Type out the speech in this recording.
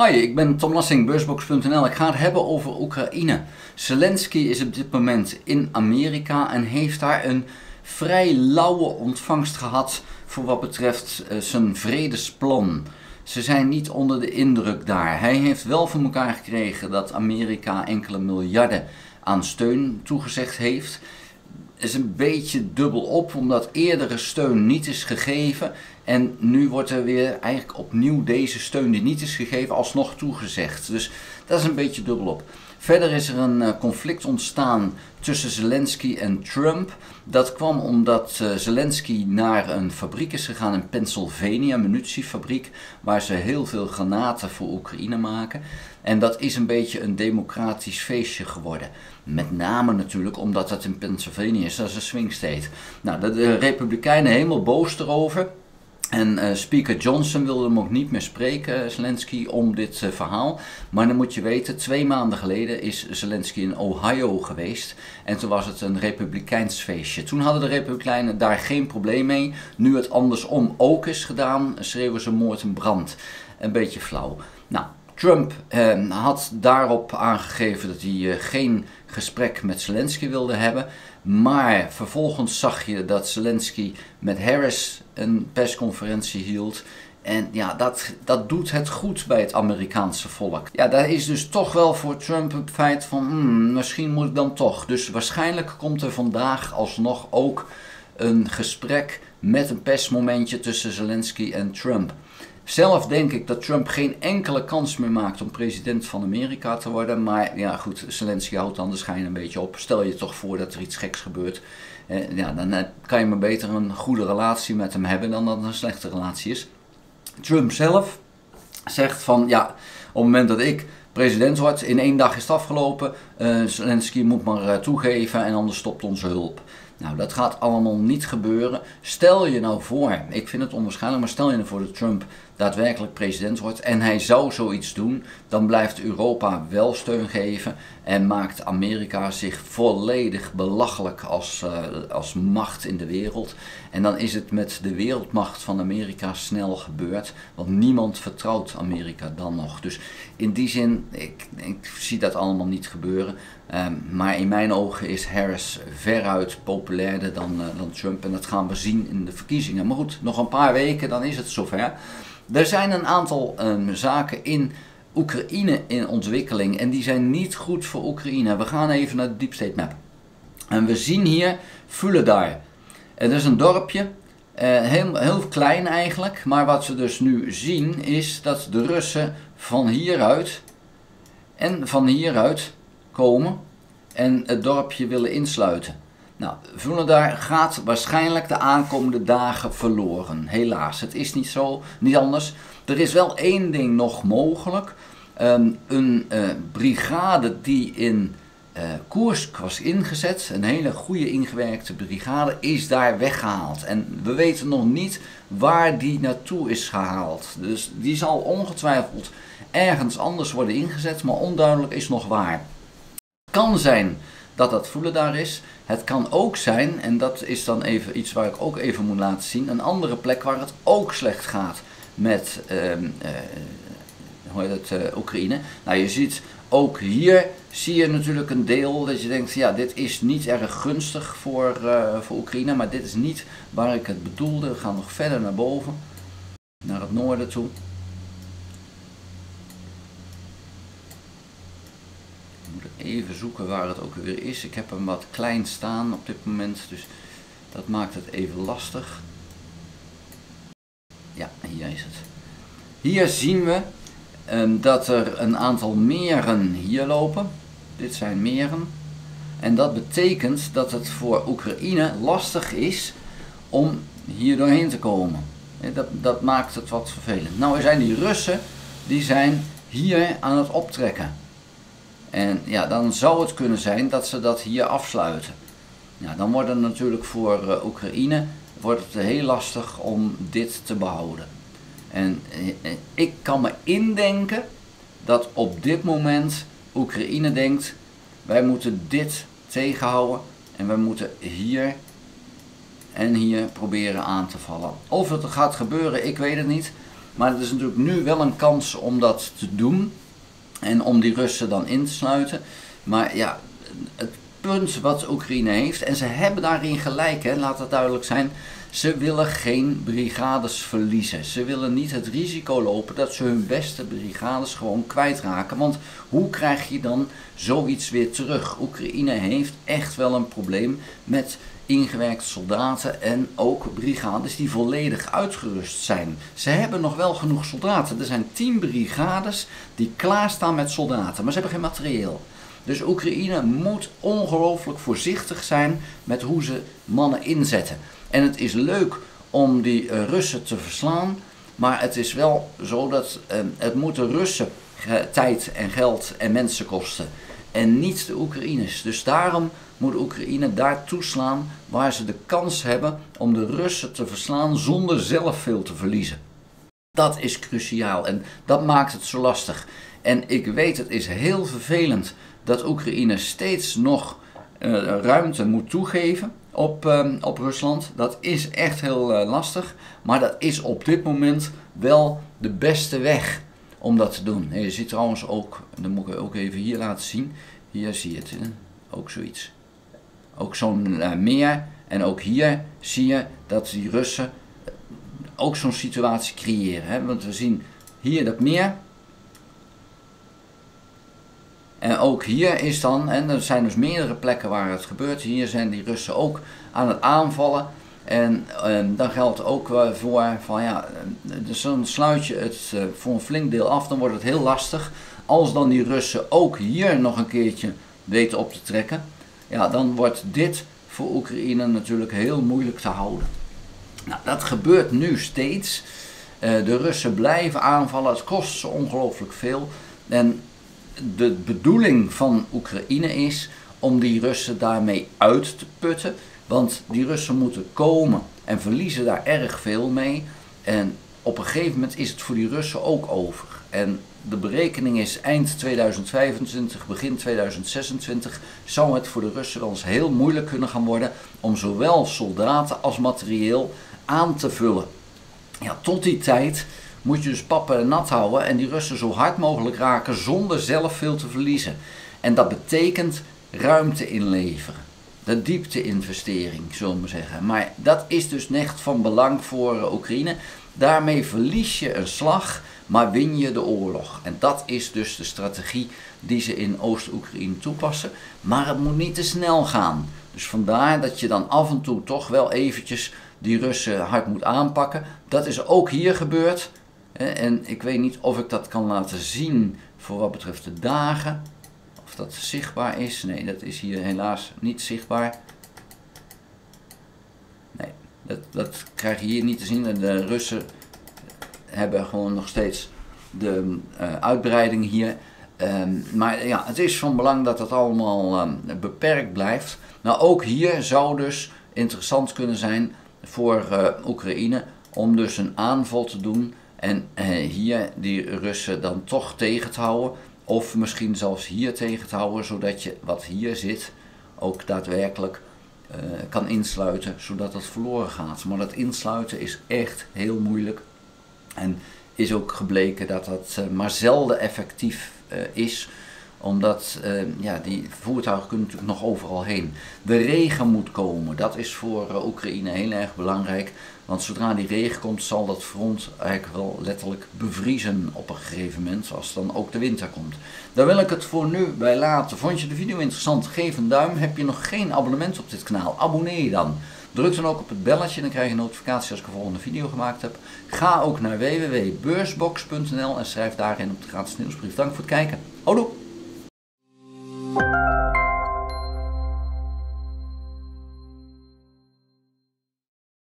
Hoi, ik ben Tom Lassing, beursbox.nl. Ik ga het hebben over Oekraïne. Zelensky is op dit moment in Amerika en heeft daar een vrij lauwe ontvangst gehad voor wat betreft zijn vredesplan. Ze zijn niet onder de indruk daar. Hij heeft wel voor elkaar gekregen dat Amerika enkele miljarden aan steun toegezegd heeft. Is een beetje dubbel op, omdat eerdere steun niet is gegeven en nu wordt er weer eigenlijk opnieuw deze steun die niet is gegeven alsnog toegezegd. Dus dat is een beetje dubbel op. Verder is er een conflict ontstaan tussen Zelensky en Trump. Dat kwam omdat Zelensky naar een fabriek is gegaan in Pennsylvania, een munitiefabriek, waar ze heel veel granaten voor Oekraïne maken. En dat is een beetje een democratisch feestje geworden. Met name natuurlijk omdat het in Pennsylvania is, dat is een swing state. Nou, de Republikeinen helemaal boos erover. En Speaker Johnson wilde hem ook niet meer spreken, Zelensky, om dit verhaal. Maar dan moet je weten, 2 maanden geleden is Zelensky in Ohio geweest. En toen was het een republikeins feestje. Toen hadden de Republikeinen daar geen probleem mee. Nu het andersom ook is gedaan, schreeuwen ze moord en brand. Een beetje flauw. Nou, Trump had daarop aangegeven dat hij geen gesprek met Zelensky wilde hebben. Maar vervolgens zag je dat Zelensky met Harris een persconferentie hield. En ja, dat doet het goed bij het Amerikaanse volk. Ja, daar is dus toch wel voor Trump het feit van, misschien moet ik dan toch. Dus waarschijnlijk komt er vandaag alsnog ook een gesprek met een persmomentje tussen Zelensky en Trump. Zelf denk ik dat Trump geen enkele kans meer maakt om president van Amerika te worden. Maar ja goed, Zelensky houdt dan de schijn een beetje op. Stel je toch voor dat er iets geks gebeurt. Ja, dan kan je maar beter een goede relatie met hem hebben dan dat het een slechte relatie is. Trump zelf zegt van ja, op het moment dat ik president word, in 1 dag is het afgelopen. Zelensky moet maar toegeven en anders stopt onze hulp. Nou, dat gaat allemaal niet gebeuren. Stel je nou voor, ik vind het onwaarschijnlijk, maar stel je nou voor dat Trump daadwerkelijk president wordt en hij zou zoiets doen, dan blijft Europa wel steun geven en maakt Amerika zich volledig belachelijk als macht in de wereld. En dan is het met de wereldmacht van Amerika snel gebeurd, want niemand vertrouwt Amerika dan nog. Dus in die zin, ik zie dat allemaal niet gebeuren. Maar in mijn ogen is Harris veruit populairder dan Trump en dat gaan we zien in de verkiezingen. Maar goed, nog een paar weken dan is het zover. Er zijn een aantal zaken in Oekraïne in ontwikkeling en die zijn niet goed voor Oekraïne. We gaan even naar de Deep State Map. En we zien hier Vuhledar. Het is een dorpje, heel klein eigenlijk, maar wat we dus nu zien is dat de Russen van hieruit en van hieruit komen en het dorpje willen insluiten. Nou, Vuhledar gaat waarschijnlijk de aankomende dagen verloren. Helaas, het is niet anders. Er is wel één ding nog mogelijk. Een brigade die in Koersk was ingezet, een hele goede ingewerkte brigade, is daar weggehaald. En we weten nog niet waar die naartoe is gehaald. Dus die zal ongetwijfeld ergens anders worden ingezet, maar onduidelijk is nog waar. Het kan zijn dat dat Vuhledar is. Het kan ook zijn, en dat is dan even iets waar ik ook even moet laten zien, een andere plek waar het ook slecht gaat met Oekraïne. Nou, je ziet ook hier, zie je natuurlijk een deel dat je denkt, ja, dit is niet erg gunstig voor Oekraïne, maar dit is niet waar ik het bedoelde. We gaan nog verder naar boven, naar het noorden toe. Even zoeken waar het ook weer is. Ik heb hem wat klein staan op dit moment, dus dat maakt het even lastig. Ja, hier is het. Hier zien we dat er een aantal meren hier lopen. Dit zijn meren. En dat betekent dat het voor Oekraïne lastig is om hier doorheen te komen. Dat maakt het wat vervelend. Nou zijn die Russen, die zijn hier aan het optrekken. En ja, dan zou het kunnen zijn dat ze dat hier afsluiten. Ja, dan wordt het natuurlijk voor Oekraïne wordt het heel lastig om dit te behouden. En ik kan me indenken dat op dit moment Oekraïne denkt, wij moeten dit tegenhouden en wij moeten hier en hier proberen aan te vallen. Of het gaat gebeuren, ik weet het niet. Maar het is natuurlijk nu wel een kans om dat te doen en om die Russen dan in te sluiten. Maar ja, het punt wat Oekraïne heeft, en ze hebben daarin gelijk, hè, laat dat duidelijk zijn. Ze willen geen brigades verliezen. Ze willen niet het risico lopen dat ze hun beste brigades gewoon kwijtraken. Want hoe krijg je dan zoiets weer terug? Oekraïne heeft echt wel een probleem met ingewerkte soldaten en ook brigades die volledig uitgerust zijn. Ze hebben nog wel genoeg soldaten. Er zijn 10 brigades die klaarstaan met soldaten, maar ze hebben geen materieel. Dus Oekraïne moet ongelooflijk voorzichtig zijn met hoe ze mannen inzetten. En het is leuk om die Russen te verslaan, maar het is wel zo dat het moet de Russen tijd en geld en mensen kosten. En niet de Oekraïners. Dus daarom moet Oekraïne daar toeslaan waar ze de kans hebben om de Russen te verslaan zonder zelf veel te verliezen. Dat is cruciaal en dat maakt het zo lastig. En ik weet, het is heel vervelend dat Oekraïne steeds nog ruimte moet toegeven op Rusland. Dat is echt heel lastig, maar dat is op dit moment wel de beste weg om dat te doen. Je ziet trouwens ook, dat moet ik ook even hier laten zien, hier zie je het, ook zoiets. Ook zo'n meer en ook hier zie je dat die Russen ook zo'n situatie creëren. Hè? Want we zien hier dat meer. En ook hier is dan, en er zijn dus meerdere plekken waar het gebeurt, hier zijn die Russen ook aan het aanvallen. En dan geldt ook voor, van ja, dus dan sluit je het voor een flink deel af, dan wordt het heel lastig. Als dan die Russen ook hier nog een keertje weten op te trekken, ja, dan wordt dit voor Oekraïne natuurlijk heel moeilijk te houden. Nou, dat gebeurt nu steeds. De Russen blijven aanvallen, het kost ze ongelooflijk veel. En de bedoeling van Oekraïne is om die Russen daarmee uit te putten. Want die Russen moeten komen en verliezen daar erg veel mee. En op een gegeven moment is het voor die Russen ook over. En de berekening is eind 2025, begin 2026 zou het voor de Russen wel eens heel moeilijk kunnen gaan worden om zowel soldaten als materieel aan te vullen. Ja, tot die tijd moet je dus pappen en nat houden en die Russen zo hard mogelijk raken zonder zelf veel te verliezen. En dat betekent ruimte inleveren. De diepte-investering, zullen we zeggen. Maar dat is dus echt van belang voor Oekraïne. Daarmee verlies je een slag, maar win je de oorlog. En dat is dus de strategie die ze in Oost-Oekraïne toepassen. Maar het moet niet te snel gaan. Dus vandaar dat je dan af en toe toch wel eventjes die Russen hard moet aanpakken. Dat is ook hier gebeurd. En ik weet niet of ik dat kan laten zien voor wat betreft de dagen. Of dat zichtbaar is. Nee, dat is hier helaas niet zichtbaar. Nee, dat krijg je hier niet te zien. De Russen hebben gewoon nog steeds de uitbreiding hier. Maar ja, het is van belang dat het allemaal beperkt blijft. Nou, ook hier zou dus interessant kunnen zijn voor Oekraïne om dus een aanval te doen en hier die Russen dan toch tegen te houden. Of misschien zelfs hier tegen te houden, zodat je wat hier zit ook daadwerkelijk kan insluiten, zodat het verloren gaat. Maar dat insluiten is echt heel moeilijk. En is ook gebleken dat dat maar zelden effectief is. Omdat ja, die voertuigen kunnen natuurlijk nog overal heen. De regen moet komen. Dat is voor Oekraïne heel erg belangrijk. Want zodra die regen komt zal dat front eigenlijk wel letterlijk bevriezen op een gegeven moment. Als dan ook de winter komt. Daar wil ik het voor nu bij laten. Vond je de video interessant? Geef een duim. Heb je nog geen abonnement op dit kanaal? Abonneer je dan. Druk dan ook op het belletje, dan krijg je notificaties als ik een volgende video gemaakt heb. Ga ook naar www.beursbox.nl en schrijf daarin op de gratis nieuwsbrief. Dank voor het kijken. Houdoe!